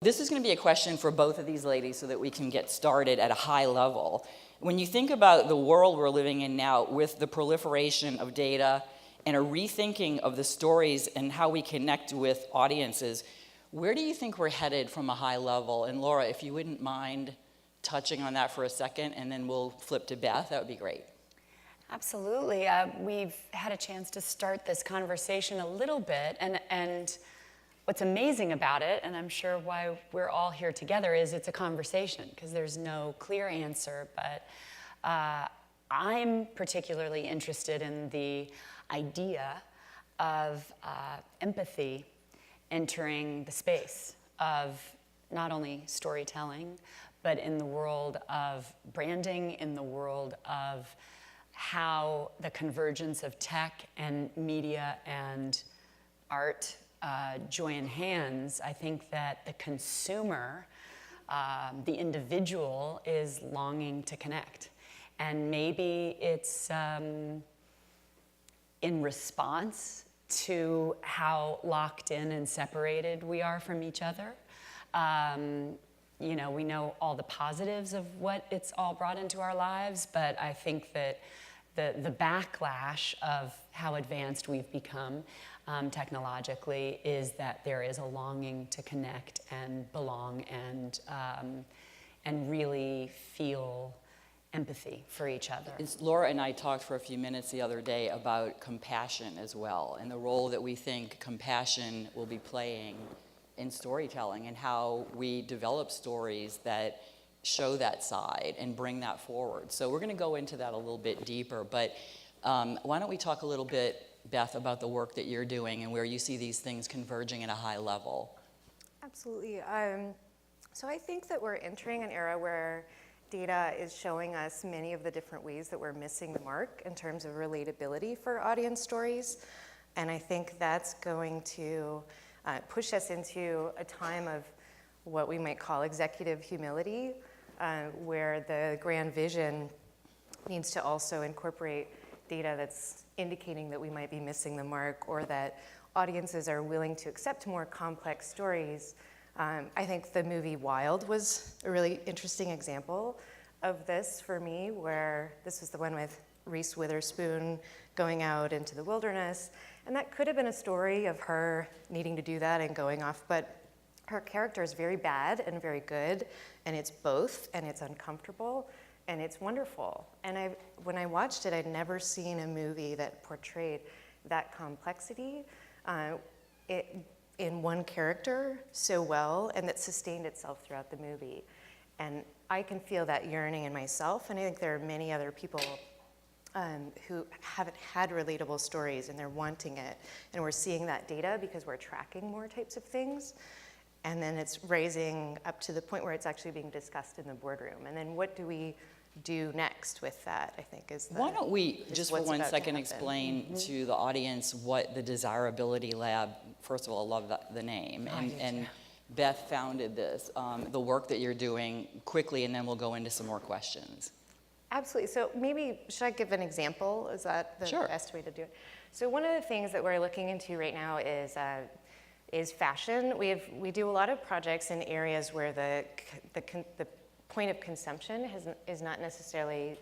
This is going to be a question for both of these ladies so that we can get started at a high level. When you think about the world we're living in now with the proliferation of data and a rethinking of the stories and how we connect with audiences, where do you think we're headed from a high level? And Laura, if you wouldn't mind touching on that for a second, and then we'll flip to Beth, that would be great. Absolutely. We've had a chance to start this conversation a little bit, and what's amazing about it, and I'm sure why we're all here together, is it's a conversation, because there's no clear answer, but I'm particularly interested in the idea of empathy entering the space of not only storytelling, but in the world of branding, in the world of how the convergence of tech and media and art join hands. I think that the consumer, the individual, is longing to connect. And maybe it's in response to how locked in and separated we are from each other. You know, we know all the positives of what it's all brought into our lives, but I think that the backlash of how advanced we've become technologically is that there is a longing to connect and belong and really feel empathy for each other. Laura and I talked for a few minutes the other day about compassion as well, and the role that we think compassion will be playing in storytelling, and how we develop stories that show that side and bring that forward. So we're going to go into that a little bit deeper, but why don't we talk a little bit, Beth, about the work that you're doing and where you see these things converging at a high level. Absolutely. So I think that we're entering an era where data is showing us many of the different ways that we're missing the mark in terms of relatability for audience stories. And I think that's going to push us into a time of what we might call executive humility, where the grand vision needs to also incorporate data that's indicating that we might be missing the mark, or that audiences are willing to accept more complex stories. I think the movie Wild was a really interesting example of this for me, where this was the one with Reese Witherspoon going out into the wilderness. And that could have been a story of her needing to do that and going off, but her character is very bad and very good, and it's both, and it's uncomfortable, and it's wonderful. And when I watched it, I'd never seen a movie that portrayed that complexity in one character so well, and that sustained itself throughout the movie. And I can feel that yearning in myself, and I think there are many other people who haven't had relatable stories, and they're wanting it. And we're seeing that data because we're tracking more types of things. And then it's raising up to the point where it's actually being discussed in the boardroom. And then what do we do next with that, I think, is the... Why don't we, just for 1 second, explain to the audience what the Desirability Lab, first of all, I love the name, and Beth founded this, the work that you're doing quickly, and then we'll go into some more questions. Absolutely. So maybe, should I give an example? Is that the best way to do it? So one of the things that we're looking into right now is fashion. We do a lot of projects in areas where the point of consumption is not necessarily,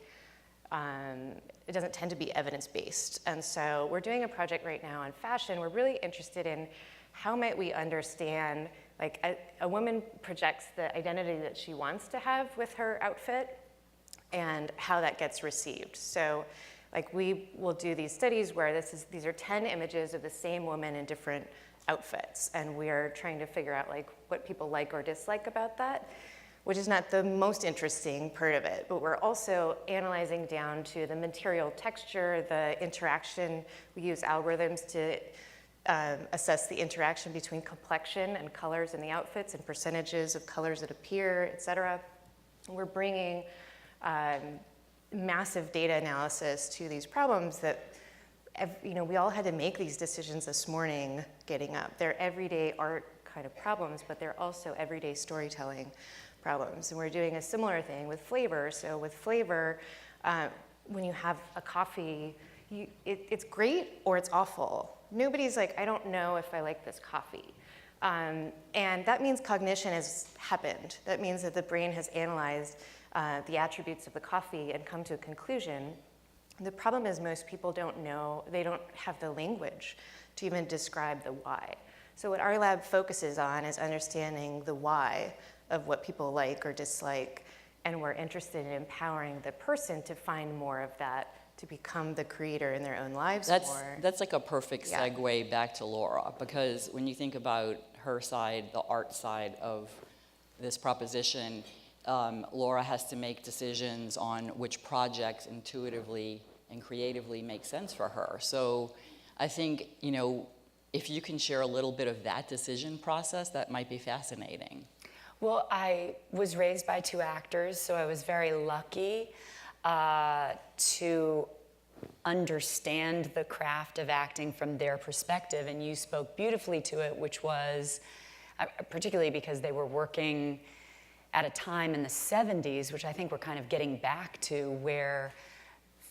it doesn't tend to be evidence-based. And so we're doing a project right now on fashion. We're really interested in how might we understand, like a woman projects the identity that she wants to have with her outfit, and how that gets received. So like we will do these studies where these are 10 images of the same woman in different outfits, and we are trying to figure out like what people like or dislike about that, which is not the most interesting part of it, but we're also analyzing down to the material texture, the interaction. We use algorithms to assess the interaction between complexion and colors in the outfits and percentages of colors that appear, et cetera. We're bringing massive data analysis to these problems that, we all had to make these decisions this morning getting up. They're everyday art kind of problems, but they're also everyday storytelling problems. And we're doing a similar thing with flavor. So with flavor, when you have a coffee, it's great or it's awful. Nobody's like, I don't know if I like this coffee. And that means cognition has happened. That means that the brain has analyzed the attributes of the coffee and come to a conclusion. The problem is most people don't know, they don't have the language to even describe the why. So what our lab focuses on is understanding the why of what people like or dislike, and we're interested in empowering the person to find more of that, to become the creator in their own lives more. That's like a perfect segue back to Laura, because when you think about her side, the art side of this proposition, Laura has to make decisions on which projects intuitively and creatively make sense for her. So I think, if you can share a little bit of that decision process, that might be fascinating. Well, I was raised by two actors, so I was very lucky to understand the craft of acting from their perspective, and you spoke beautifully to it, which was, particularly because they were working at a time in the 70s, which I think we're kind of getting back to, where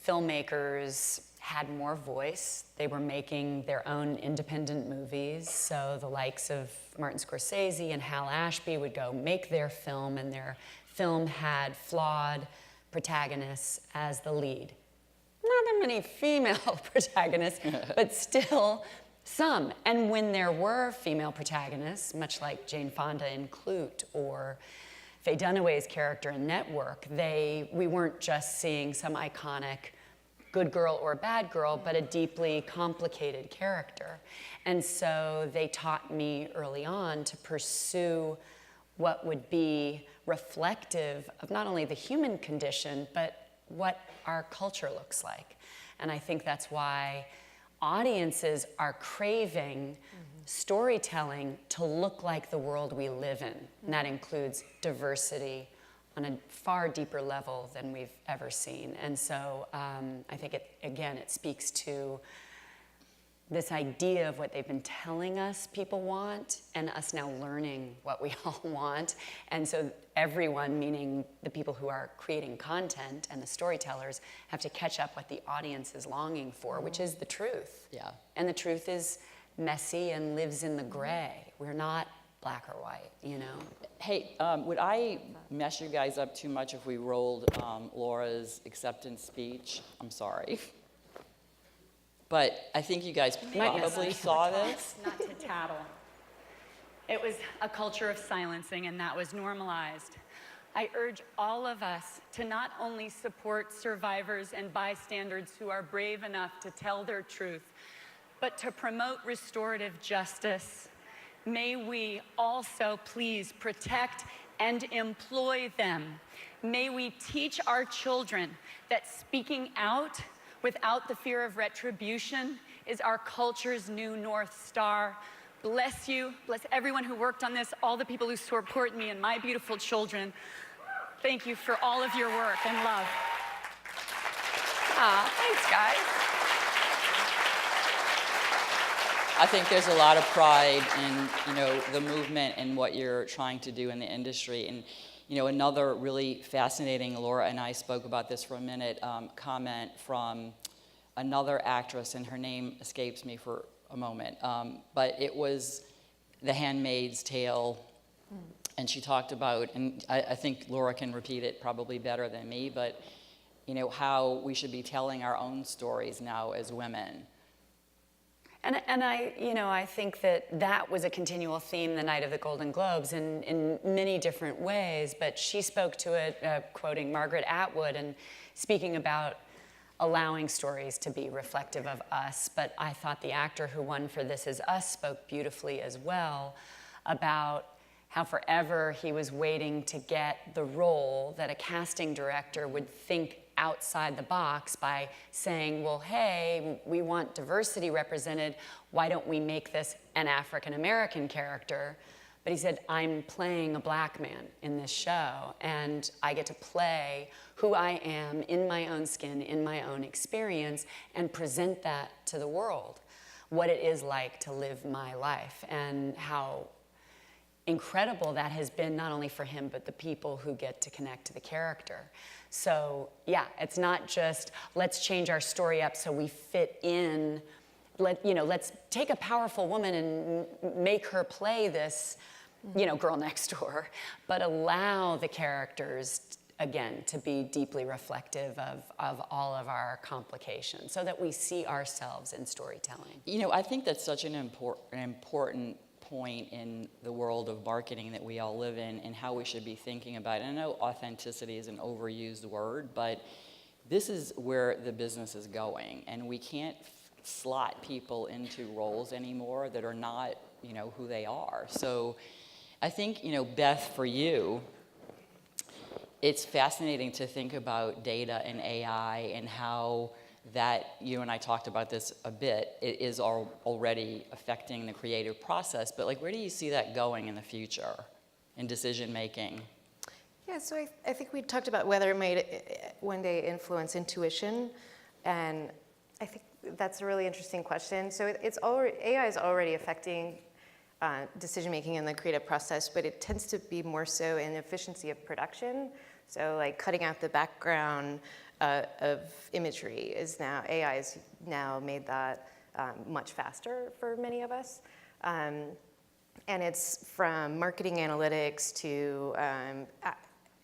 filmmakers had more voice. They were making their own independent movies, so the likes of Martin Scorsese and Hal Ashby would go make their film, and their film had flawed protagonists as the lead. Not that many female protagonists, but still some. And when there were female protagonists, much like Jane Fonda in Clute or Faye Dunaway's character in Network, we weren't just seeing some iconic good girl or bad girl, but a deeply complicated character. And so they taught me early on to pursue what would be reflective of not only the human condition, but what our culture looks like. And I think that's why audiences are craving storytelling to look like the world we live in. And that includes diversity on a far deeper level than we've ever seen. And so I think it speaks to this idea of what they've been telling us people want, and us now learning what we all want. And so everyone, meaning the people who are creating content and the storytellers, have to catch up what the audience is longing for, which is the truth. Yeah. And the truth is messy and lives in the gray. We're not black or white, Hey, would I mess you guys up too much if we rolled Laura's acceptance speech? I'm sorry. But I think you guys probably saw this. Not to tattle. It was a culture of silencing, and that was normalized. I urge all of us to not only support survivors and bystanders who are brave enough to tell their truth, but to promote restorative justice. May we also please protect and employ them. May we teach our children that speaking out without the fear of retribution is our culture's new North Star. Bless you, bless everyone who worked on this, all the people who support me and my beautiful children. Thank you for all of your work and love. Thanks, guys. I think there's a lot of pride in, the movement and what you're trying to do in the industry. And, another really fascinating, Laura and I spoke about this for a minute, comment from another actress, and her name escapes me for a moment, but it was The Handmaid's Tale, and she talked about, and I think Laura can repeat it probably better than me, but, how we should be telling our own stories now as women. And I think that was a continual theme the night of the Golden Globes in many different ways, but she spoke to it, quoting Margaret Atwood and speaking about allowing stories to be reflective of us. But I thought the actor who won for This Is Us spoke beautifully as well about how forever he was waiting to get the role that a casting director would think outside the box by saying, well, hey, we want diversity represented. Why don't we make this an African-American character? But he said, I'm playing a black man in this show, and I get to play who I am in my own skin, in my own experience, and present that to the world, what it is like to live my life, and how incredible that has been, not only for him, but the people who get to connect to the character. So yeah, it's not just let's change our story up so we fit in let's take a powerful woman and make her play this, girl next door, but allow the characters, again, to be deeply reflective of all of our complications so that we see ourselves in storytelling. I think that's such an important point in the world of marketing that we all live in and how we should be thinking about it. I know authenticity is an overused word, but this is where the business is going, and we can't slot people into roles anymore that are not, who they are. So I think, Beth, for you, it's fascinating to think about data and AI and how that, you and I talked about this a bit, it is already affecting the creative process, but where do you see that going in the future in decision making? Yeah, so I think we talked about whether it might one day influence intuition, and I think that's a really interesting question. So AI is already affecting decision making in the creative process, but it tends to be more so in efficiency of production. So cutting out the background of imagery AI has now made that much faster for many of us. And it's from marketing analytics to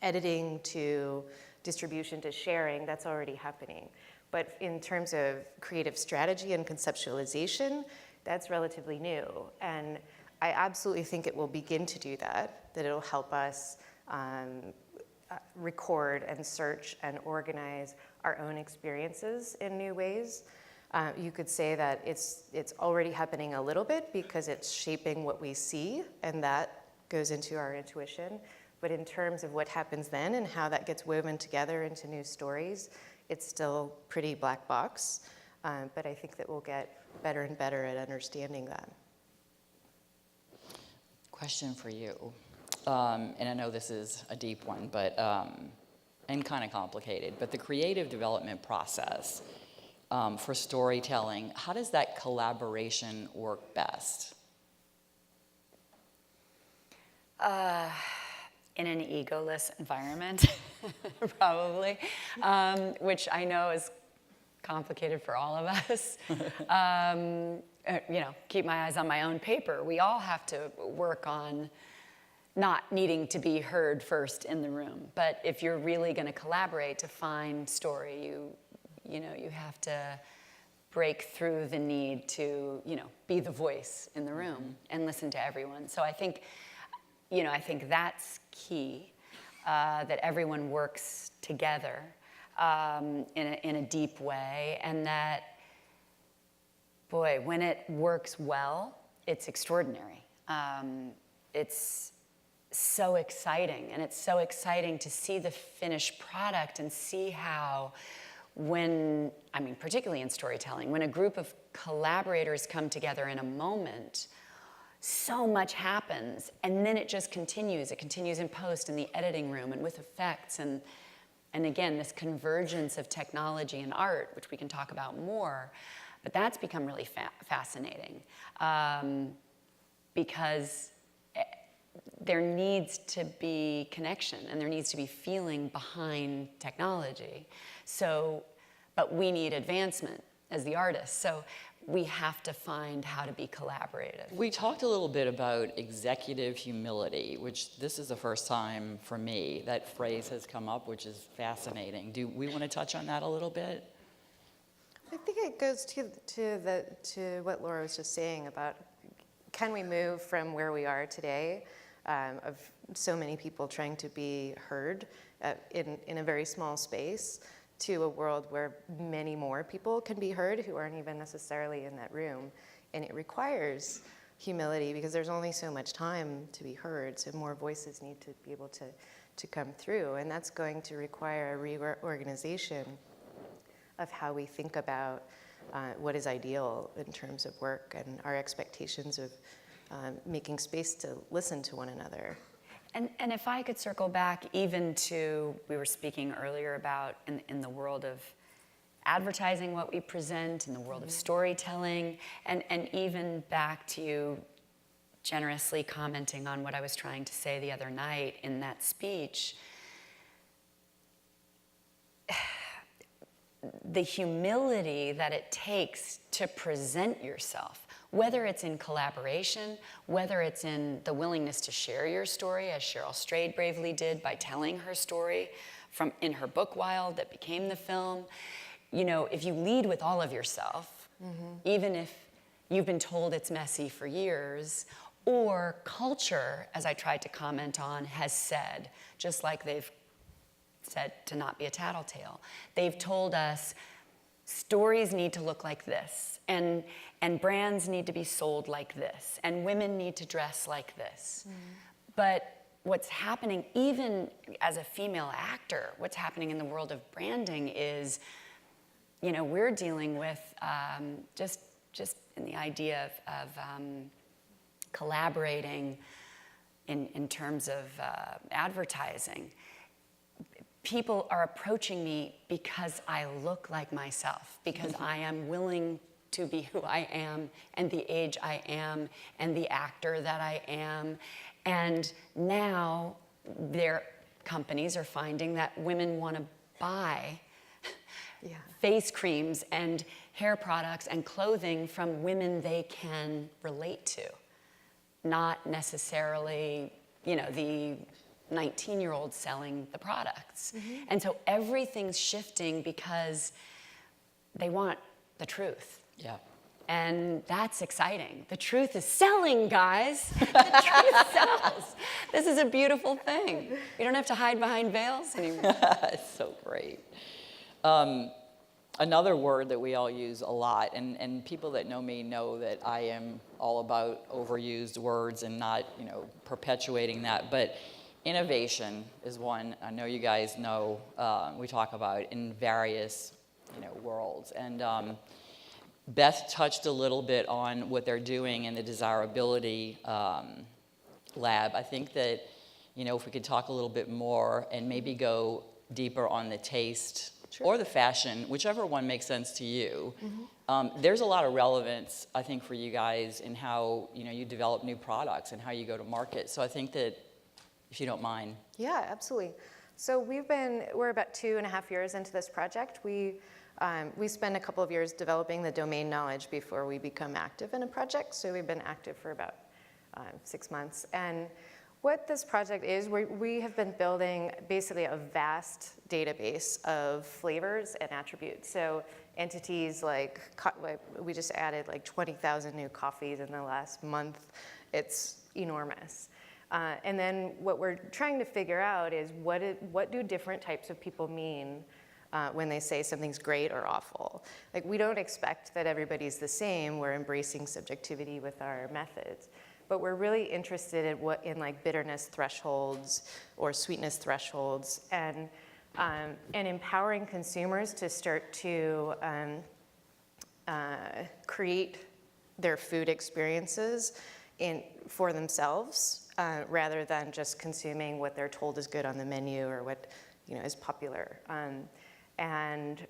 editing to distribution to sharing, that's already happening. But in terms of creative strategy and conceptualization, that's relatively new. And I absolutely think it will begin to do that it'll help us record and search and organize our own experiences in new ways. You could say that it's already happening a little bit because it's shaping what we see, and that goes into our intuition. But in terms of what happens then and how that gets woven together into new stories, it's still pretty black box. But I think that we'll get better and better at understanding that. Question for you. And I know this is a deep one, but and kind of complicated, but the creative development process for storytelling, how does that collaboration work best? In an egoless environment, probably, which I know is complicated for all of us. Keep my eyes on my own paper. We all have to work on not needing to be heard first in the room. But if you're really going to collaborate to find story, you have to break through the need to, be the voice in the room and listen to everyone. So I think that's key, that everyone works together in a deep way, and that, boy, when it works well, it's extraordinary. It's so exciting, and it's so exciting to see the finished product and see how particularly in storytelling, when a group of collaborators come together in a moment, so much happens, and then it just continues. It continues in post, in the editing room, and with effects, and again, this convergence of technology and art, which we can talk about more, but that's become really fascinating because there needs to be connection, and there needs to be feeling behind technology. So, but we need advancement as the artists. So we have to find how to be collaborative. We talked a little bit about executive humility, which this is the first time for me that phrase has come up, which is fascinating. Do we want to touch on that a little bit? I think it goes to what Laura was just saying about, can we move from where we are today, of so many people trying to be heard in a very small space, to a world where many more people can be heard who aren't even necessarily in that room. And it requires humility because there's only so much time to be heard, so more voices need to be able to come through. And that's going to require a reorganization of how we think about what is ideal in terms of work and our expectations of making space to listen to one another. And if I could circle back even to, we were speaking earlier about in the world of advertising what we present, in the world of storytelling, and even back to you generously commenting on what I was trying to say the other night in that speech. the humility that it takes to present yourself, whether it's in collaboration, whether it's in the willingness to share your story, as Cheryl Strayed bravely did by telling her story in her book Wild that became the film. You know, if you lead with all of yourself, even if you've been told it's messy for years, or culture, as I tried to comment on, has said, just like they've said to not be a tattletale. They've told us stories need to look like this, and brands need to be sold like this, and women need to dress like this. But what's happening, even as a female actor, what's happening in the world of branding is, you know, we're dealing with just in the idea of collaborating in terms of advertising. People are approaching me because I look like myself, because I am willing to be who I am and the age I am and the actor that I am. And now their companies are finding that women want to buy face creams and hair products and clothing from women they can relate to, not necessarily, you know, the 19-year-old selling the products. And so everything's shifting because they want the truth. Yeah. And that's exciting. The truth is selling, guys. The truth sells. This is a beautiful thing. You don't have to hide behind veils anymore. It's so great. Another word that we all use a lot, and people that know me know that I am all about overused words and not, you know, perpetuating that, but innovation is one I know you guys know we talk about in various, you know, worlds. And Beth touched a little bit on what they're doing in the Desirability Lab. I think that, you know, if we could talk a little bit more and maybe go deeper on the taste or the fashion, whichever one makes sense to you. There's a lot of relevance, I think, for you guys in how, you know, you develop new products and how you go to market. So I think that, if you don't mind. Yeah, absolutely. So we're about 2.5 years into this project. We spend a couple of years developing the domain knowledge before we become active in a project. So we've been active for about 6 months. And what this project is, we have been building basically a vast database of flavors and attributes. So entities like, we just added like 20,000 new coffees in the last month. It's enormous. And then what we're trying to figure out is what do different types of people mean when they say something's great or awful. Like, we don't expect that everybody's the same. We're embracing subjectivity with our methods. But we're really interested in like bitterness thresholds or sweetness thresholds, and empowering consumers to start to create their food experiences for themselves, rather than just consuming what they're told is good on the menu or what, you know, is popular. And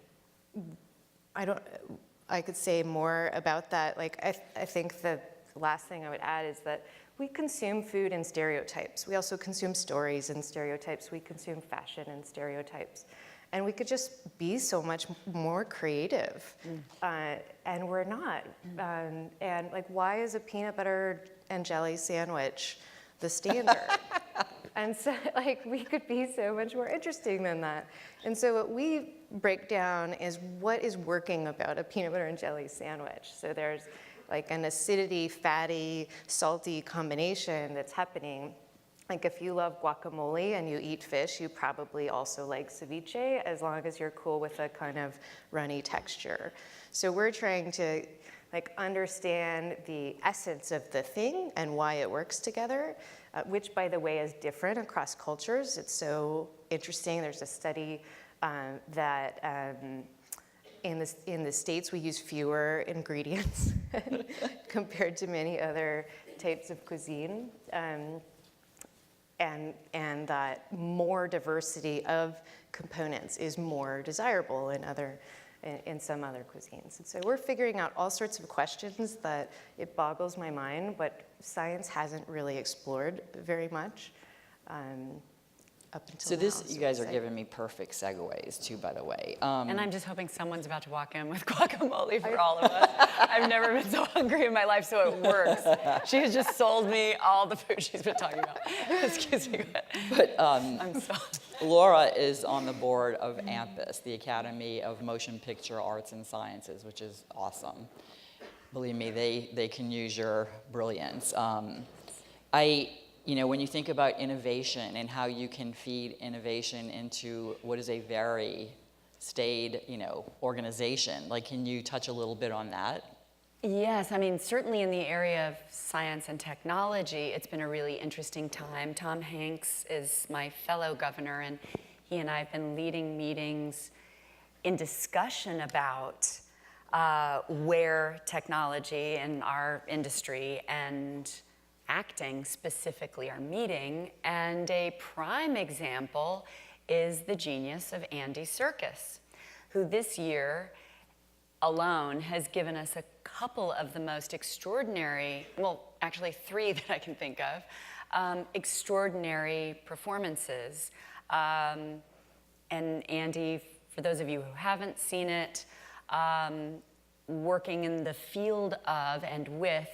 I could say more about that. Like, I think the last thing I would add is that we consume food in stereotypes. We also consume stories in stereotypes. We consume fashion in stereotypes. And we could just be so much more creative. And we're not. And like, why is a peanut butter and jelly sandwich the standard? And so, like, we could be so much more interesting than that. And so what we break down is what is working about a peanut butter and jelly sandwich. So there's like an acidity, fatty, salty combination that's happening. Like, if you love guacamole and you eat fish, you probably also like ceviche, as long as you're cool with a kind of runny texture. So we're trying to like understand the essence of the thing and why it works together, which, by the way, is different across cultures. It's so interesting. There's a study that in the States, we use fewer ingredients compared to many other types of cuisine, and that more diversity of components is more desirable in some other cuisines. And so we're figuring out all sorts of questions that it boggles my mind, but science hasn't really explored very much. up until So now. this, is you guys are exciting. giving me perfect segues too, by the way. And I'm just hoping someone's about to walk in with guacamole for all of us. I've never been so hungry in my life, so it works. She has just sold me all the food she's been talking about. Excuse me. But I'm sorry. Laura is on the board of AMPUS, the Academy of Motion Picture Arts and Sciences, which is awesome. Believe me, they can use your brilliance. When you think about innovation and how you can feed innovation into what is a very staid, organization, can you touch a little bit on that? Yes, I mean, certainly in the area of science and technology, it's been a really interesting time. Tom Hanks is my fellow governor, and he and I have been leading meetings in discussion about where technology in our industry and acting specifically are meeting. And a prime example is the genius of Andy Serkis, who this year alone has given us a couple of the most extraordinary, well, actually 3 that I can think of, extraordinary performances. And Andy, for those of you who haven't seen it, working in the field of and with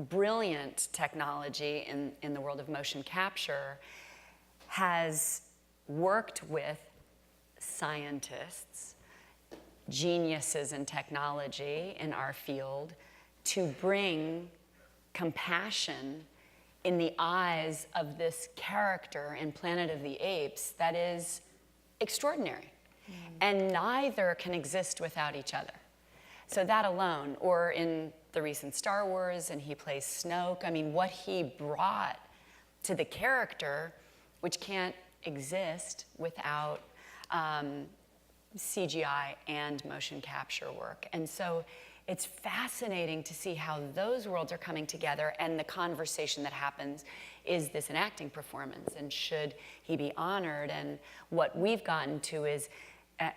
brilliant technology in the world of motion capture, has worked with scientists, geniuses in technology in our field, to bring compassion in the eyes of this character in Planet of the Apes that is extraordinary. And neither can exist without each other. So that alone, or in the recent Star Wars, and he plays Snoke, I mean, what he brought to the character, which can't exist without CGI and motion capture work. And so it's fascinating to see how those worlds are coming together, and the conversation that happens, is this an acting performance, and should he be honored? And what we've gotten to is,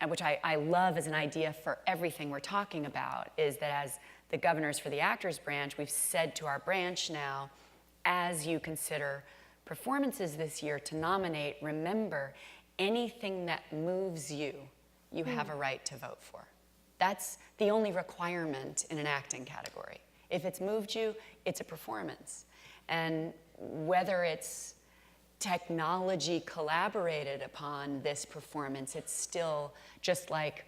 which I love as an idea for everything we're talking about, is that as the governors for the actors branch, we've said to our branch now, as you consider performances this year to nominate, remember, anything that moves you, you have a right to vote for. That's the only requirement in an acting category. If it's moved you, it's a performance. And whether it's technology collaborated upon this performance, it's still just like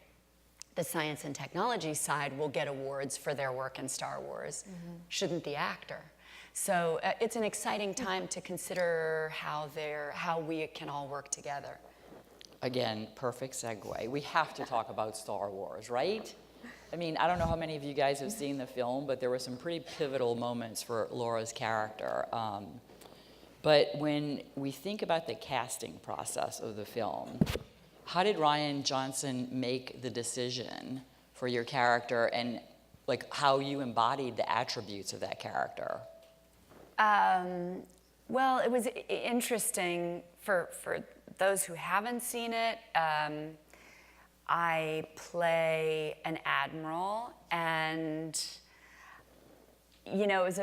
the science and technology side will get awards for their work in Star Wars, shouldn't the actor? So it's an exciting time to consider how we can all work together. Again, perfect segue. We have to talk about Star Wars, right? I mean, I don't know how many of you guys have seen the film, but there were some pretty pivotal moments for Laura's character. But when we think about the casting process of the film, how did Rian Johnson make the decision for your character, and how you embodied the attributes of that character? Well, it was interesting for those who haven't seen it. I play an admiral, and it was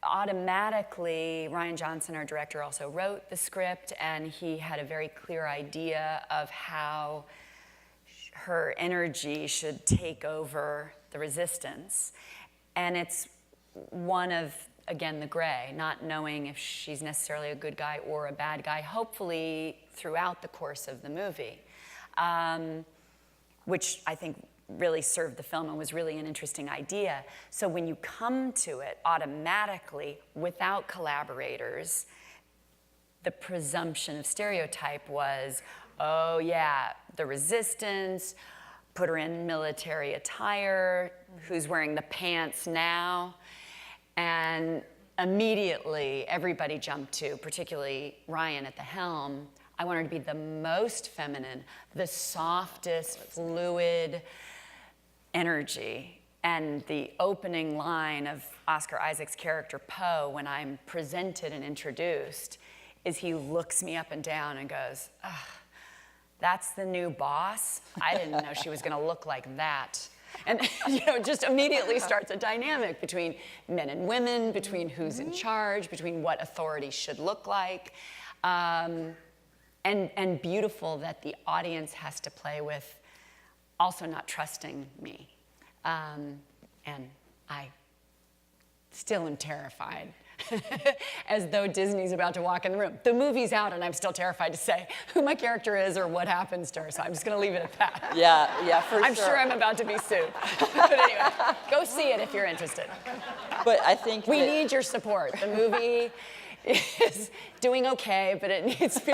automatically, Rian Johnson, our director, also wrote the script, and he had a very clear idea of how her energy should take over the resistance. And it's one of, again, the gray, not knowing if she's necessarily a good guy or a bad guy, hopefully throughout the course of the movie, which I think really served the film and was really an interesting idea. So when you come to it automatically, without collaborators, the presumption of stereotype was, oh yeah, the resistance, put her in military attire, who's wearing the pants now? And immediately everybody jumped to, particularly Rian at the helm, I want her to be the most feminine, the softest, fluid energy. And the opening line of Oscar Isaac's character Poe, when I'm presented and introduced, is he looks me up and down and goes, that's the new boss? I didn't know she was gonna look like that. And just immediately starts a dynamic between men and women, between who's in charge, between what authority should look like. and beautiful that the audience has to play with also not trusting me. And I still am terrified, as though Disney's about to walk in the room. The movie's out, and I'm still terrified to say who my character is or what happens to her, so I'm just going to leave it at that. Yeah, for sure. I'm sure I'm about to be sued. But anyway, go see it if you're interested. But I think we need your support. The movie is doing okay, but it needs to be.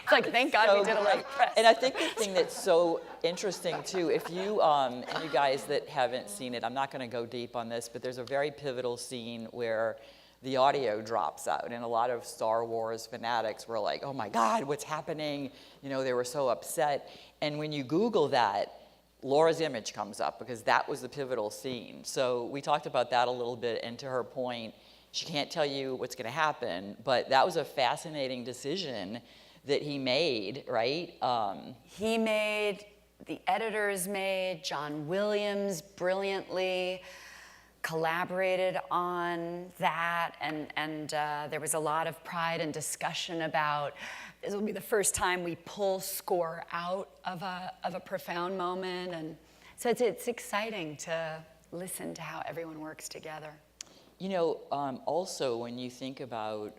It's like, thank God we did a lot of press. And I think the thing that's so interesting too, if you, and you guys that haven't seen it, I'm not going to go deep on this, but there's a very pivotal scene where the audio drops out, and a lot of Star Wars fanatics were like, oh my God, what's happening? You know, they were so upset. And when you Google that, Laura's image comes up, because that was the pivotal scene. So we talked about that a little bit, and to her point, she can't tell you what's going to happen, but that was a fascinating decision that he made, right? He made, the editors made, John Williams brilliantly collaborated on that, and there was a lot of pride and discussion about this will be the first time we pull score out of a profound moment, and so it's exciting to listen to how everyone works together. You know, also when you think about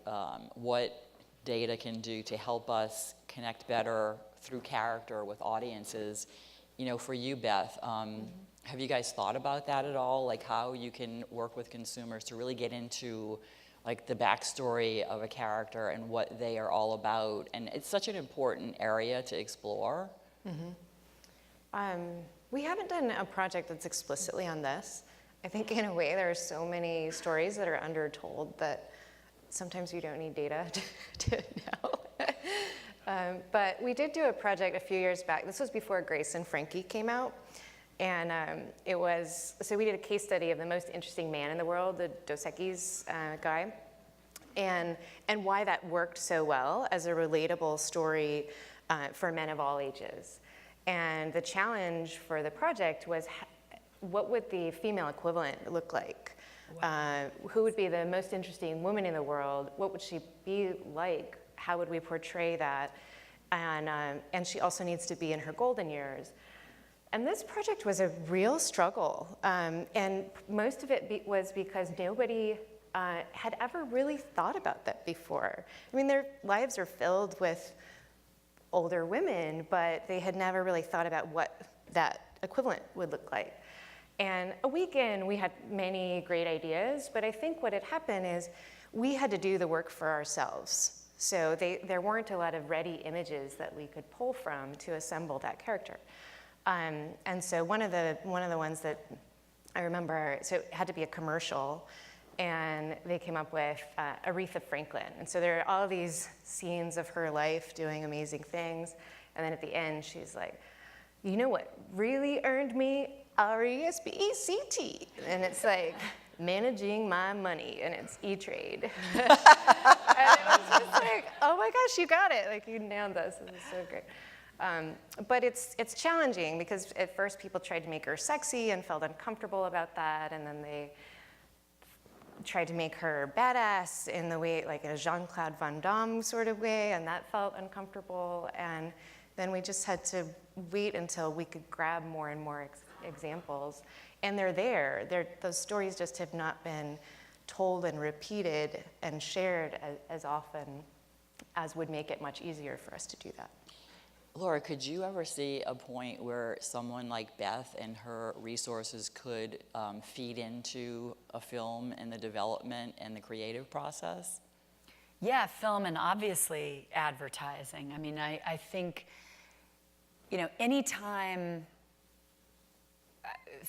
what data can do to help us connect better through character with audiences, you know, for you, Beth, have you guys thought about that at all? Like how you can work with consumers to really get into like the backstory of a character and what they are all about? And it's such an important area to explore. We haven't done a project that's explicitly on this. I think in a way there are so many stories that are undertold that sometimes you don't need data to know. But we did do a project a few years back. This was before Grace and Frankie came out. And it was, so we did a case study of the most interesting man in the world, the Dos Equis guy, and why that worked so well as a relatable story for men of all ages. And the challenge for the project was, what would the female equivalent look like? Wow. Who would be the most interesting woman in the world? What would she be like? How would we portray that? And she also needs to be in her golden years. And this project was a real struggle. And most of it was because nobody had ever really thought about that before. I mean, their lives are filled with older women, but they had never really thought about what that equivalent would look like. And a week in, we had many great ideas, but I think what had happened is we had to do the work for ourselves. So there weren't a lot of ready images that we could pull from to assemble that character. And so one of the ones that I remember, so it had to be a commercial, and they came up with Aretha Franklin. And so there are all these scenes of her life doing amazing things, and then at the end she's like, you know what really earned me RESPECT? And it's like, managing my money, and it's E-Trade. And it was just like, oh my gosh, you got it. Like, you nailed this. This is so great. But it's challenging because at first people tried to make her sexy and felt uncomfortable about that, and then they tried to make her badass in the way, like a Jean-Claude Van Damme sort of way, and that felt uncomfortable. And then we just had to wait until we could grab more and more examples. And they're there. Those stories just have not been told and repeated and shared as often as would make it much easier for us to do that. Laura, could you ever see a point where someone like Beth and her resources could feed into a film in the development and the creative process? Yeah, film and obviously advertising. I mean, I think, you know, anytime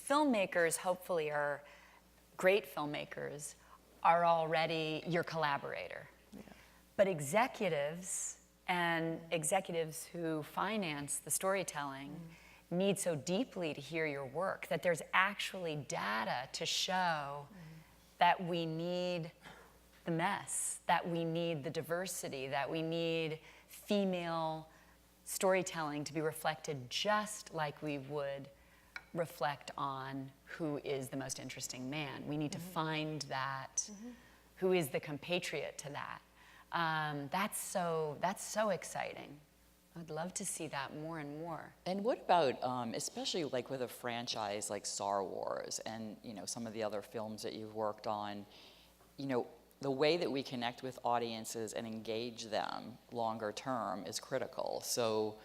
filmmakers, hopefully, are great filmmakers, are already your collaborator. Yeah. But executives and executives who finance the storytelling need so deeply to hear your work that there's actually data to show that we need the mess, that we need the diversity, that we need female storytelling to be reflected just like we would reflect on who is the most interesting man. We need to find that, who is the compatriot to that. that's so exciting. I'd love to see that more and more. And what about, especially like with a franchise like Star Wars and, some of the other films that you've worked on, the way that we connect with audiences and engage them longer term is critical. So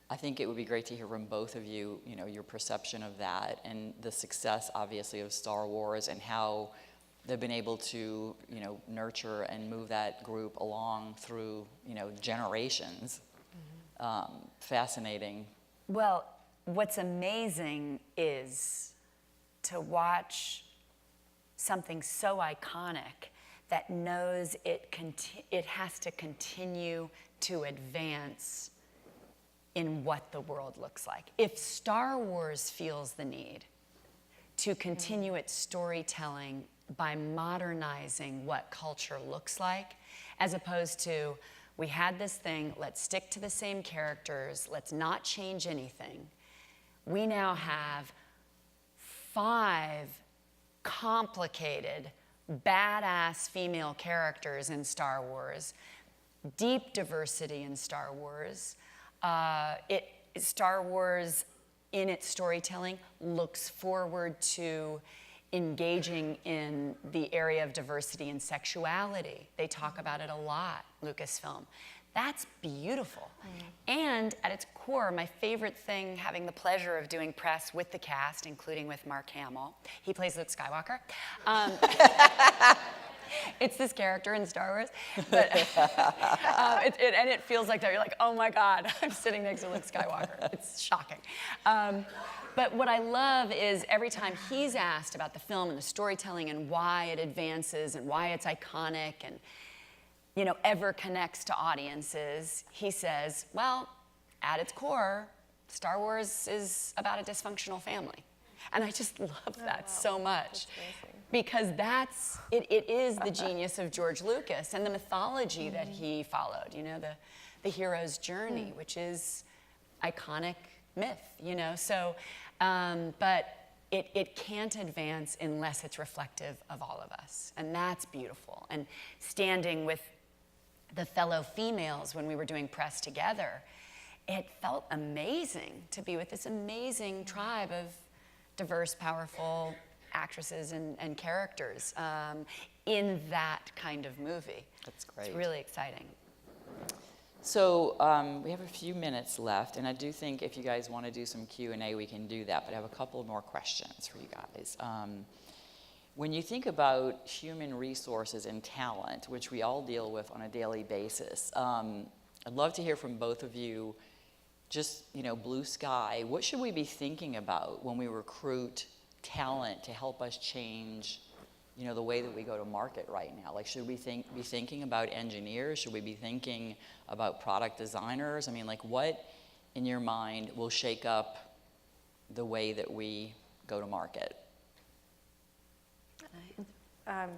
I think it would be great to hear from both of you, your perception of that and the success, obviously, of Star Wars and how they've been able to, nurture and move that group along through, generations. Fascinating. Well, what's amazing is to watch something so iconic that knows it has to continue to advance in what the world looks like. If Star Wars feels the need to continue its storytelling by modernizing what culture looks like, as opposed to, we had this thing, let's stick to the same characters, let's not change anything. We now have 5 complicated, badass female characters in Star Wars, deep diversity in Star Wars. Star Wars, in its storytelling, looks forward to engaging in the area of diversity and sexuality. They talk about it a lot, Lucasfilm. That's beautiful. And at its core, my favorite thing, having the pleasure of doing press with the cast, including with Mark Hamill, he plays Luke Skywalker. It's this character in Star Wars, but and it feels like that. You're like, oh my God, I'm sitting next to Luke Skywalker. It's shocking. But what I love is every time he's asked about the film and the storytelling and why it advances and why it's iconic and ever connects to audiences, he says, well, at its core, Star Wars is about a dysfunctional family. And I just love that so much. Because it is the genius of George Lucas and the mythology that he followed, the hero's journey, which is iconic myth, So, but it can't advance unless it's reflective of all of us. And that's beautiful. And standing with the fellow females when we were doing press together, it felt amazing to be with this amazing tribe of diverse, powerful actresses and characters in that kind of movie. That's great. It's really exciting. So we have a few minutes left, and I do think if you guys want to do some Q&A, we can do that, but I have a couple more questions for you guys. When you think about human resources and talent, which we all deal with on a daily basis, I'd love to hear from both of you, just, blue sky, what should we be thinking about when we recruit talent to help us change, the way that we go to market right now? Like, should we be thinking about engineers? Should we be thinking about product designers? I mean, like, what in your mind will shake up the way that we go to market?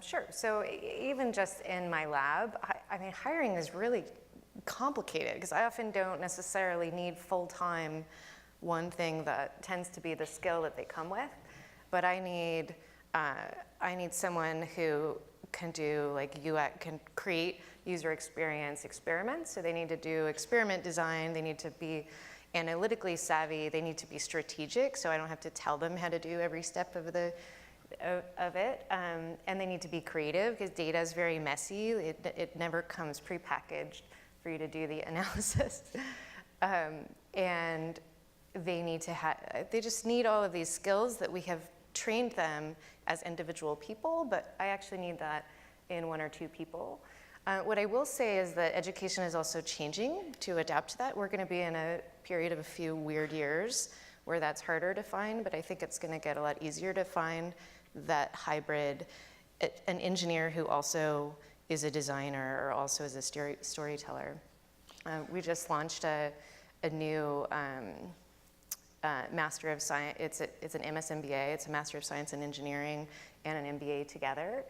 Sure. So even just in my lab, I mean, hiring is really complicated because I often don't necessarily need full-time one thing that tends to be the skill that they come with, but I need someone who can do like UX, can create user experience experiments. So they need to do experiment design. They need to be analytically savvy. They need to be strategic, so I don't have to tell them how to do every step of it. And they need to be creative because data is very messy. It never comes prepackaged for you to do the analysis. And they need to they just need all of these skills that we have trained them as individual people, but I actually need that in 1 or 2 people. What I will say is that education is also changing to adapt to that. We're going to be in a period of a few weird years where that's harder to find, but I think it's going to get a lot easier to find that hybrid, an engineer who also is a designer or also is a storyteller. We just launched a new Master of Science. It's an MSMBA. It's a Master of Science in Engineering and an MBA together.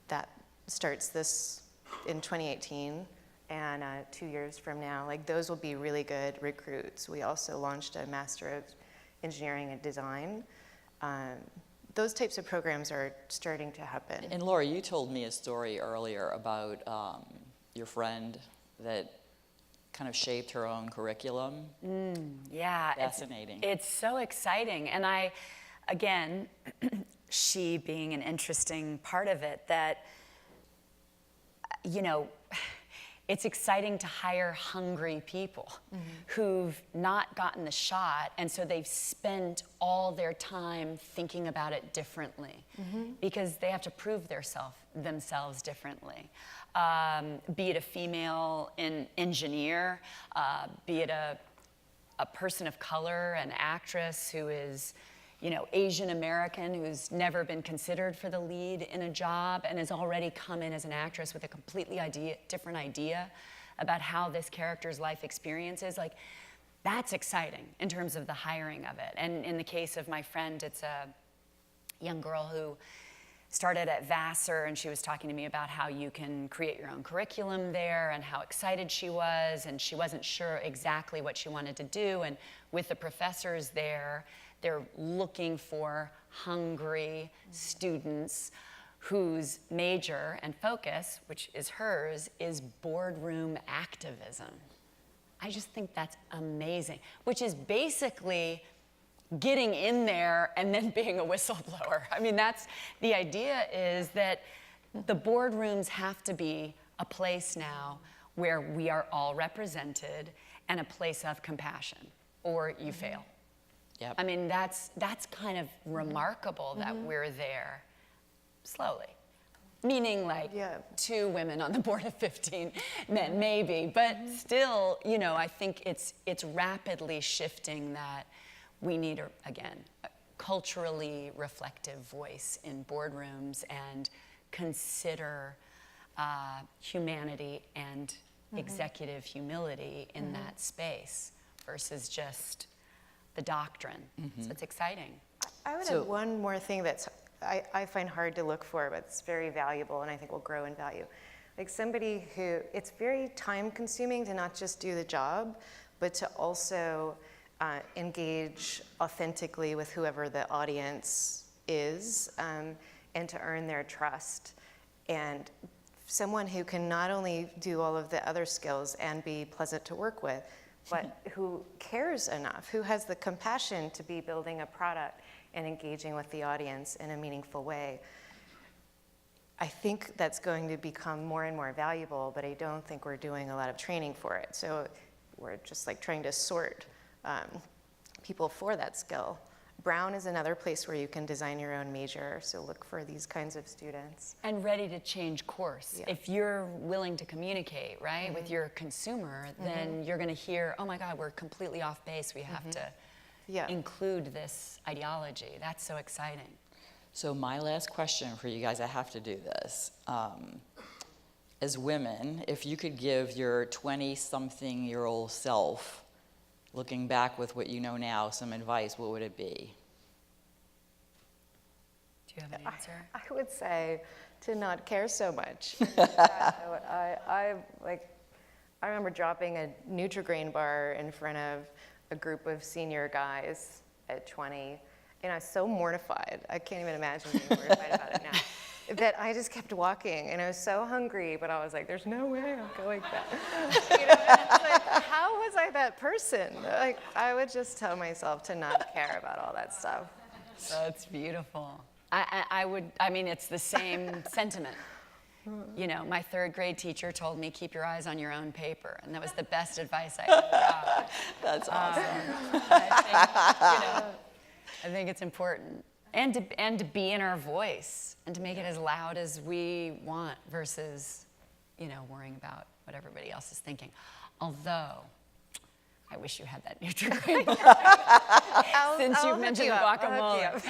That starts this in 2018, and 2 years from now, like those will be really good recruits. We also launched a Master of Engineering and Design. Those types of programs are starting to happen. And Laura, you told me a story earlier about your friend that kind of shaped her own curriculum. Yeah. Fascinating. It's so exciting. And again, she being an interesting part of it, that, it's exciting to hire hungry people who've not gotten the shot, and so they've spent all their time thinking about it differently because they have to prove themselves differently. Be it a female engineer, be it a person of color, an actress who is Asian American, who's never been considered for the lead in a job and has already come in as an actress with a completely different idea about how this character's life experience is. Like, that's exciting in terms of the hiring of it. And in the case of my friend, it's a young girl who started at Vassar, and she was talking to me about how you can create your own curriculum there and how excited she was, and she wasn't sure exactly what she wanted to do. And with the professors there, they're looking for hungry students whose major and focus, which is hers, is boardroom activism. I just think that's amazing, which is basically getting in there and then being a whistleblower. I mean, that's the idea, is that the boardrooms have to be a place now where we are all represented and a place of compassion, or you fail. Yep. I mean, that's kind of remarkable that we're there slowly. Meaning, like, 2 women on the board of 15 men, maybe. But still, I think it's rapidly shifting that we need, again, a culturally reflective voice in boardrooms and consider humanity and executive humility in that space versus just the doctrine. So it's exciting. I would add one more thing that's I find hard to look for, but it's very valuable and I think will grow in value. Like somebody who, it's very time consuming to not just do the job, but to also engage authentically with whoever the audience is, and to earn their trust. And someone who can not only do all of the other skills and be pleasant to work with, but who cares enough, who has the compassion to be building a product and engaging with the audience in a meaningful way. I think that's going to become more and more valuable, but I don't think we're doing a lot of training for it. So we're just like trying to sort people for that skill. Brown is another place where you can design your own major, so look for these kinds of students. And ready to change course. Yeah. If you're willing to communicate, right, with your consumer, then you're gonna hear, oh my God, we're completely off base, we have to include this ideology. That's so exciting. So my last question for you guys, I have to do this. As women, if you could give your 20-something-year-old self, looking back with what you know now, some advice, what would it be? Do you have an answer? I would say to not care so much. I remember dropping a Nutri-Grain bar in front of a group of senior guys at 20, and I was so mortified. I can't even imagine being mortified about it now. That I just kept walking, and I was so hungry, but I was like, there's no way I'm going back. And it's like, how was I that person? Like, I would just tell myself to not care about all that stuff. That's beautiful. I mean, it's the same sentiment. My 3rd grade teacher told me, keep your eyes on your own paper, and that was the best advice I ever got. That's awesome. I think it's important. And to be in our voice and to make it as loud as we want versus, worrying about what everybody else is thinking. Although, I wish you had that Nutri-Grain bar. Since you've mentioned the guacamole.